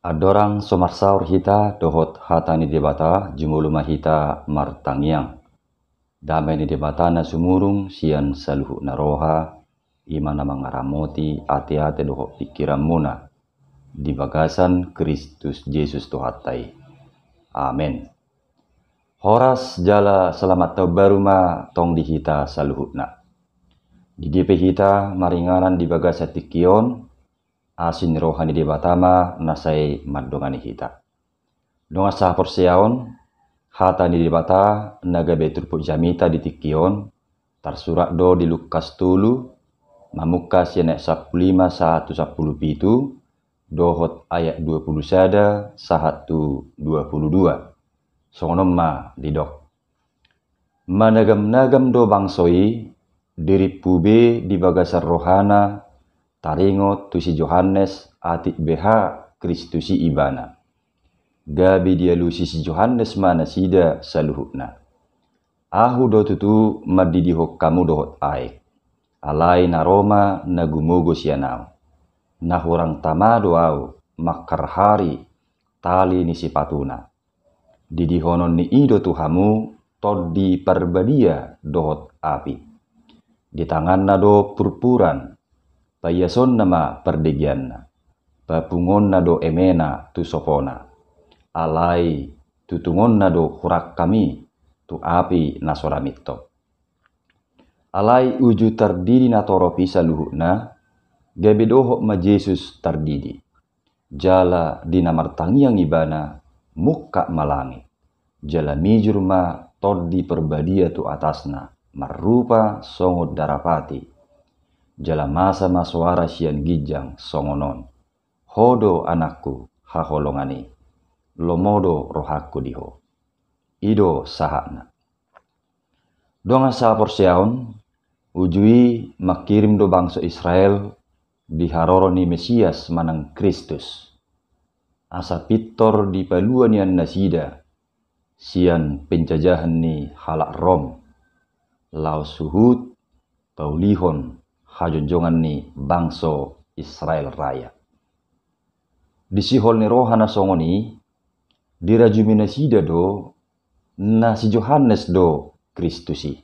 Adorang somarsaur hita dohot hatani debata jumuluma hita martangiang. Damai ni debata na sumurung sian saluhu naroha imana mangaramoti ate-ate dohot pikiran muna. Di bagasan Kristus Yesus Tuhatai. Amin. Horas jala selamat tau baruma tong di hita saluhutna. Di DP hita maringanan di bagasa tikion asin rohani di batama nasai madongani hita. Donga sah porsiaon hata ni di bata naga betur pu jamita di tikion tersurat do di Lukas tulu mamuka sianek 15 1 10 pitu dohot ayat 20 sada sahatu 22. Songonom ma didok. Managam-nagam do bangsoi diri pube di bagasar rohana taringot tu si Johannes atik beha Kristusi ibana. Gabi dia lusi si Johannes mana sida saluhutna. Ahu do tutu madidihok kamu dohot aik. Alai naroma nagumogo sianau. Nahurang tamado au makar hari tali ni sipatuna. Didihonon ni ido tuhamu todi perbadia dohot api. Di tangan nado purpuran payason nama perdegianna. Papungon nado emena tu sopona. Alai tutungon nado hurak kami tu api nasoramito. Alai uju terdidi natoro pisa luhukna. Gabi dohok ma Yesus terdidi. Jala dinamartangiang ibana muka malangi. Jala mijur ma todi perbadia tu atasna. Marupa songot darapati. Jala masa masuara sian gijang songonon. Hodo anakku haholongani. Lomodo rohaku diho. Ido sahakna. Donga sa porsiaon. Ujui makirim do bangsa Israel. Diharoro ni Mesias manang Kristus. Asa pitor di paluan yan nasida. Sian penjajahan ni halak Rom. Lau suhut paulihon hajonjongan ni bangso Israel raya. Disihol ni rohana songoni dirajumi nasida do na si Johannes do Kristusi.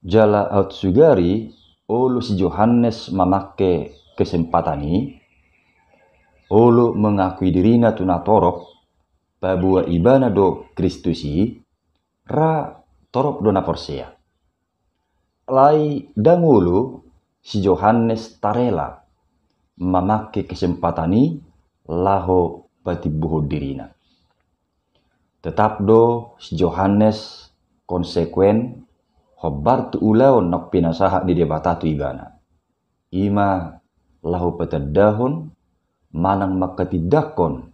Jala out sugari olo si Johannes memakai kesempatan ini olo mengakui dirina tunatorok pabua ibana do Kristusi ra torop dona porsia. Lai dangulu si Johannes tarela memakai kesempatan ini laho patibuho dirina. Tetap do si Johannes konsekuen hobar tu ulaon nok pinasaha di debata tu ibana. Ima lahu petadahon manang makatidakon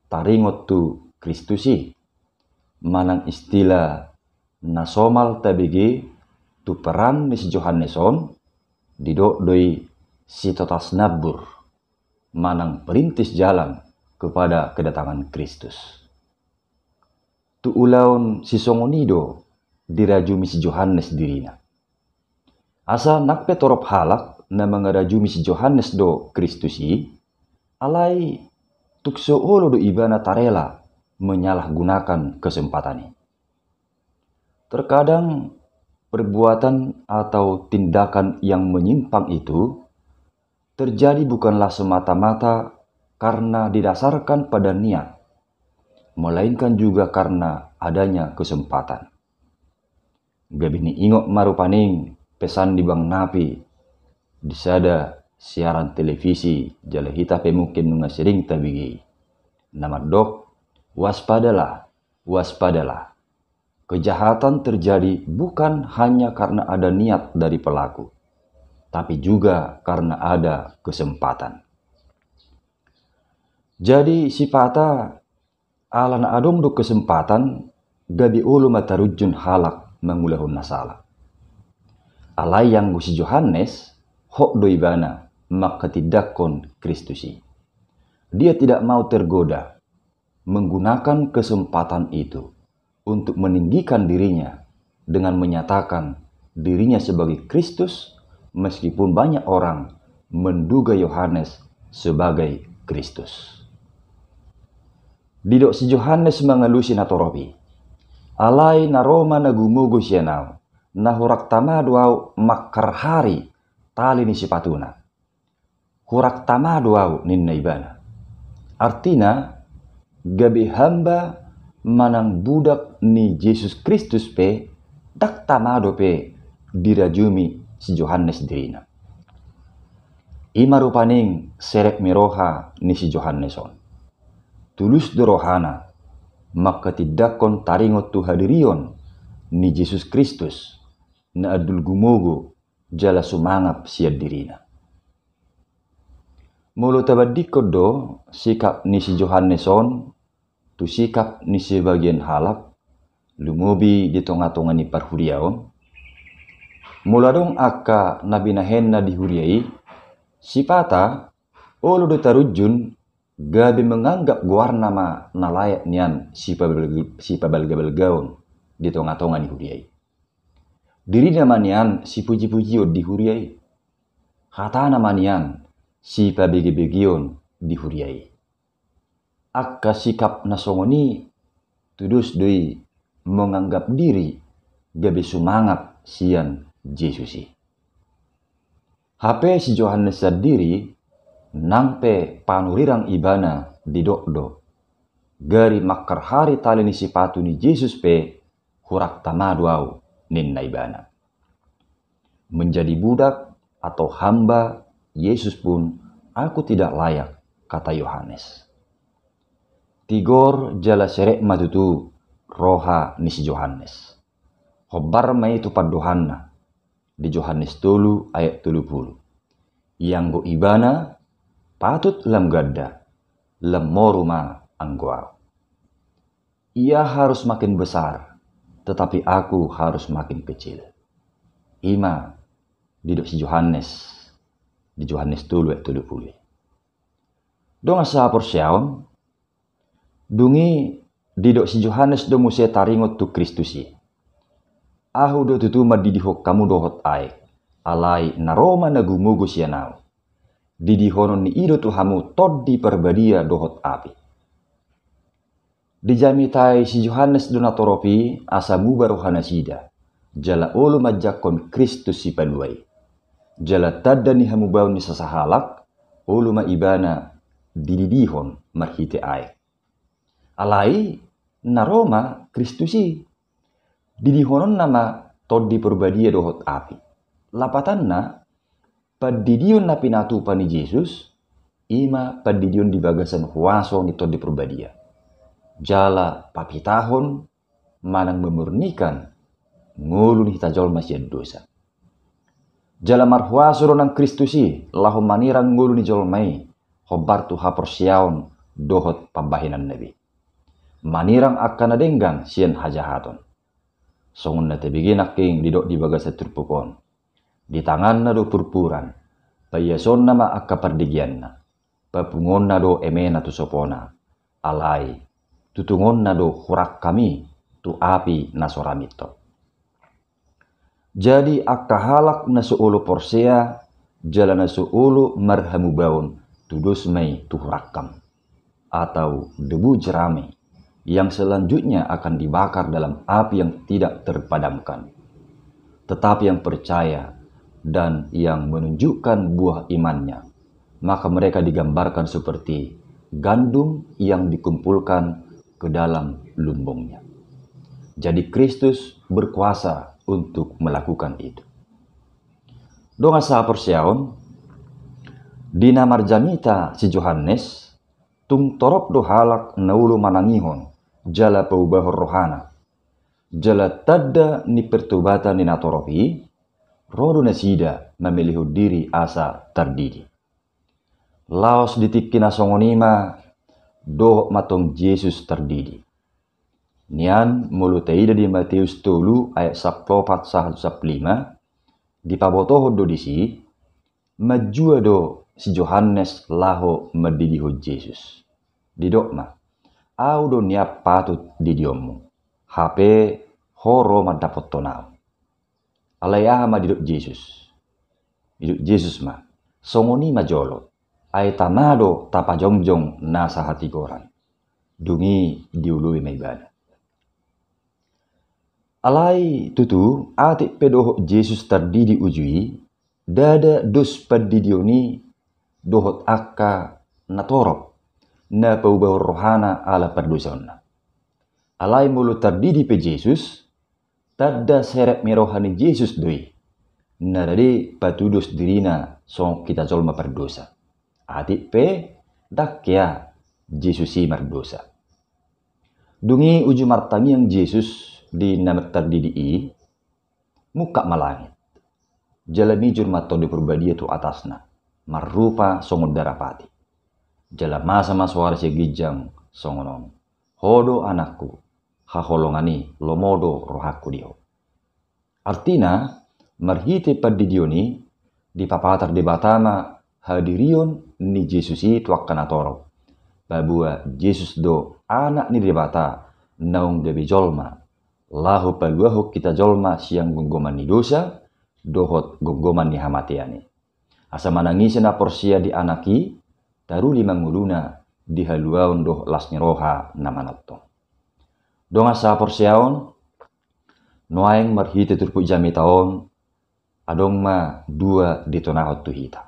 taringot tu Kristusi. Manang istilah nasomal tabigi tu peran ni si Johanneson didok doi si totas nabur. Manang perintis jalan kepada kedatangan Kristus. Tu ulaon si songonido dirajumi si Johannes dirina. Asa nakpe torop halak na mangarajumi si Johannes do Kristusi, alai tukso olo do ibana tarela menyalahgunakan kesempatan ini. Terkadang perbuatan atau tindakan yang menyimpang itu terjadi bukanlah semata-mata karena didasarkan pada niat, melainkan juga karena adanya kesempatan. Gabini ingok marupaning pesan di bang napi disada siaran televisi jala hita pemukin mengasering tabigi. Nama dok waspadalah, waspadalah. Kejahatan terjadi bukan hanya karena ada niat dari pelaku, tapi juga karena ada kesempatan. Jadi sifata alana adong do kesempatan gabi ulu matarujun halak mengulahun nasala. Alai yang si Johannes hok doibana maka tidakon Kristusi. Dia tidak mau tergoda menggunakan kesempatan itu untuk meninggikan dirinya dengan menyatakan dirinya sebagai Kristus meskipun banyak orang menduga Yohanes sebagai Kristus. Didok si Johannes mangalusi na toropi. Alai na Roma na gumugo siya nao. Na hurak tamado au makarhari tali ni sipatuna. Hurak tamado au ninna ibana. Artina, gabi hamba manang budak ni Yesus Kristus pe, dak tamado pe dirajumi si Johannes dirina. Ima rupaning serek miroha ni si Johanneson. Tulus dorohana, maka tidakon taringot tu hadirion ni Yesus Kristus na adul gumogo jala sumangap siya dirina. Mulu tabadikod do sikap ni si Johanneson tu sikap ni si bagian halak lumubi di tonga-tonga ni parhuriaon. Mula dong akka nabinahen na dihuriai sipata olo do tarujun gabi menganggap guarna ma nalayak nian si pabalga-balgaon di tonga-tonga ni huriai. Diri namanian si puji-puji di huriai. Kata namanian si pabegi-begion di huriai. Akka sikap nasongoni tudus doi menganggap diri gabi sumangap sian Yesusi. HP si Johannes sendiri nangpe panurirang ibana di dokdo. Gari makar hari tali ni sipatu ni Yesus pe hurak tamadu au ninna ibana. Menjadi budak atau hamba Yesus pun aku tidak layak, kata Yohanes. Tigor jala serek matutu roha ni si Johannes. Hobar mai tu padohanna di Yohanes 3 ayat 30. Yang go ibana patut lam gadda, lam moruma anggoau. Ia harus makin besar, tetapi aku harus makin kecil. Ima didok si Johannes di Yohanes 3 ayat 30. Dong asa porsiaon dungi didok si Johannes do musia taringot tu Kristusi. Ahu do tutuma didihok kamu dohot aek. Alai na Roma na gumugo siya nao. Didihonon ni ido tu hamu tod di perbadia dohot api. Dijamitai si Johannes donatoropi asa mubaru hanasida. Jala olo majakon Kristus si paduai. Jala tadda ni hamu bau ni sasahalak. Olo maibana dididihon marhite aek. Alai na Roma Kristusi. Didihonon nama tod di perbadia dohot api. Lapatanna padidion na pinatupan ni Jesus ima padidion di bagasan huaso ni tod di perbadia. Jala papitahon manang memurnikan ngulu ni tajol masih dosa. Jala marhuaso nang Kristusi lahu manirang ngulu ni jolmai hobar tu haporsiaon dohot pambahinan nabi. Manirang akan adenggang sian hajahaton. Songun na tebigin aking didok di bagasa turpukon. Di tangan na do purpuran. Payason na maaka pardigyan na. Papungon na do emena tu sopona. Alay. Tutungon na do hurak kami tu api na soramito. Jadi akka halak na suulo porsea. Jala na suulo marhamubaon. Tudus may tu hurakam. Atau debu jerami. Yang selanjutnya akan dibakar dalam api yang tidak terpadamkan. Tetapi yang percaya dan yang menunjukkan buah imannya, maka mereka digambarkan seperti gandum yang dikumpulkan ke dalam lumbungnya. Jadi Kristus berkuasa untuk melakukan itu. Donga sa persiaon, dina marjamita si Johannes, tung torop do halak naulu manangihon, jala paubahor rohana. Jala tadda ni pertobatan ni natoropi, rodo nasida memilih diri asa tardidi. Laos ditikina songonima, doh matong Yesus tardidi. Nian mulu teida di Matius 3 ayat 14-15, di pabotoho do disi, majua do si Johannes laho medidiho Yesus. Didok ma. Au do niap patut di diomu. HP horo madapot tonau. Alaya ma diduk Yesus. Diduk Yesus ma. Songoni majolo. Ay tamado tapa jongjong nasa hati goran. dungi diului may bana. Alai tutu ati pedohok Jesus tardidi ujui, dada dos padidioni dohot akka natorop na paubah rohana ala perdosonna. Alai mulu tardidi pe Jesus, tada seret merohani Jesus doi, na dadi patudos dirina song kita jolma perdosa. Ati pe dakya Jesusi mardosa. Dungi uju martangi yang Jesus di nama terdidi muka malangit. Jalami jurmato di perbadia tu atasna, marupa songon darapati. Jalama sama suara segijang songonon. Hodo anakku, haholongani lomodo rohaku dio. Artina, marhite padidioni di papatar di batama hadirion ni Jesusi tuakkana toro. Babua Jesus do anak ni debata naung debi jolma. Lahu paluahu kita jolma siang gonggoman ni dosa, dohot gonggoman ni hamatiani. Asa manangisi na porsia di anaki, taru 5 nguluna di haluaun doh lasnya roha namanotong. Dong asa porsiaon, noaeng marhite turpu jami taon, adong ma 2 di tonahot tuhita.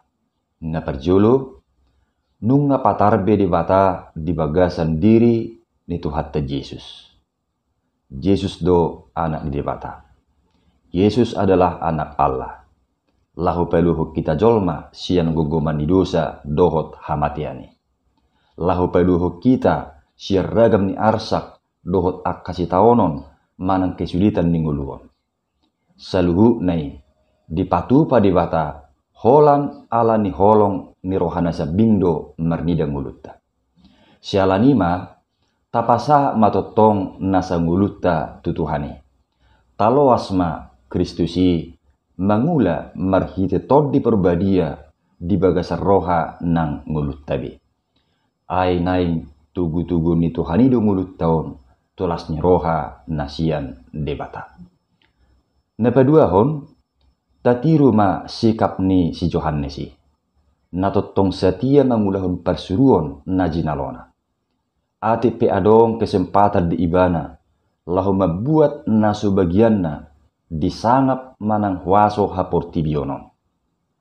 Na perjulu, nunga patarbe di bata di bagasan diri ni Tuhatta Yesus. Yesus do anak ni debata. Yesus adalah anak Allah. Lahu peluhu kita jolma sian gogoman ni dosa dohot hamatiani. Lahu peluhu kita siar ragam ni arsak dohot akasi taonon manang kesulitan ni nguluon. Saluhu nai dipatupa di bata holan ala ni holong ni rohana sabindo marnida ngulutta. Sialanima tapasa matotong nasa ngulutta tutuhani. Talo asma Kristusi mangula marhite tod di perbadia di bagasar roha nang ngulut tabi. Ay naing tugu-tugu ni Tuhani do ngulut taon tulasnya roha nasian debata. Napaduahon tatiru ma sikap ni si Johannesi. Natotong setia mangulahon persuruon na jinalona. Ati pe adong kesempatan di ibana, lahu mabuat nasu bagianna disangap manang huaso haportibionon.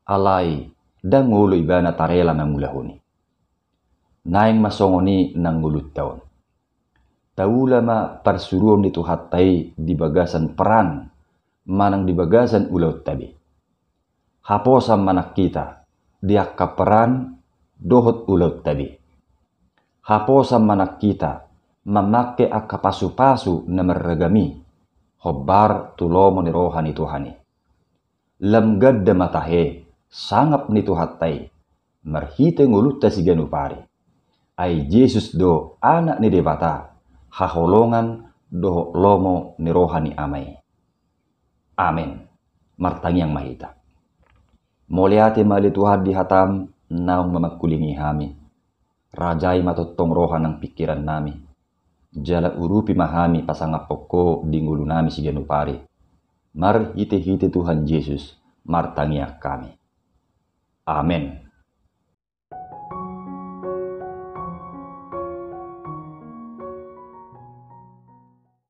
Alai dan ngulu ibana tarela mangulahoni. Naing masongoni nang ngulut taon. Taula ma persuruon di tuhattai di bagasan peran, manang di bagasan ulaut tabi. Haposam manak kita, diakka peran dohot ulaut tabi. Haposam manak kita, memake akka pasu-pasu na meragami, hobbar tulomo ni rohani Tuhani. Lam gadda matahe, sangap ni tuhattai, marhite ngulutta si ganupari. Ay Jesus do anak ni debata, haholongan doho lomo ni rohani amai. Amin. Martangi yang mahita. Moliate mali Tuhan di hatam, naung mamakulingi hami. Rajai matotong roha ng pikiran nami. Jala urupi mahami pasangapoko di ngulu nami si ganupari. Mar hite-hite Tuhan Yesus, martangi kami. Amin.